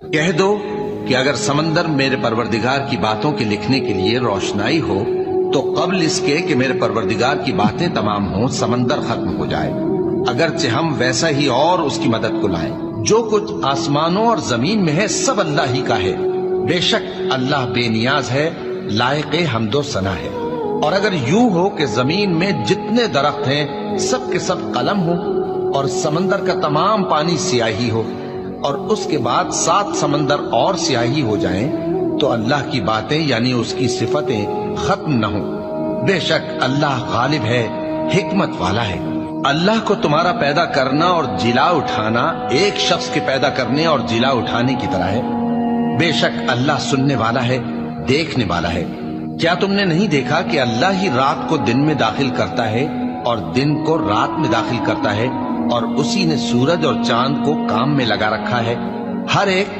کہہ دو کہ اگر سمندر میرے پروردگار کی باتوں کے لکھنے کے لیے روشنائی ہو تو قبل اس کے کہ میرے پروردگار کی باتیں تمام ہوں سمندر ختم ہو جائے، اگرچہ ہم ویسا ہی اور اس کی مدد کو لائیں۔ جو کچھ آسمانوں اور زمین میں ہے سب اللہ ہی کا ہے، بے شک اللہ بے نیاز ہے، لائق حمد و ثنا ہے۔ اور اگر یوں ہو کہ زمین میں جتنے درخت ہیں سب کے سب قلم ہو اور سمندر کا تمام پانی سیاہی ہو اور اس کے بعد 7 سمندر اور سیاہی ہو جائیں تو اللہ کی باتیں یعنی اس کی صفتیں ختم نہ ہوں۔ بے شک اللہ غالب ہے، حکمت والا ہے۔ اللہ کو تمہارا پیدا کرنا اور جلا اٹھانا ایک شخص کے پیدا کرنے اور جلا اٹھانے کی طرح ہے۔ بے شک اللہ سننے والا ہے، دیکھنے والا ہے۔ کیا تم نے نہیں دیکھا کہ اللہ ہی رات کو دن میں داخل کرتا ہے اور دن کو رات میں داخل کرتا ہے، اور اسی نے سورج اور چاند کو کام میں لگا رکھا ہے، ہر ایک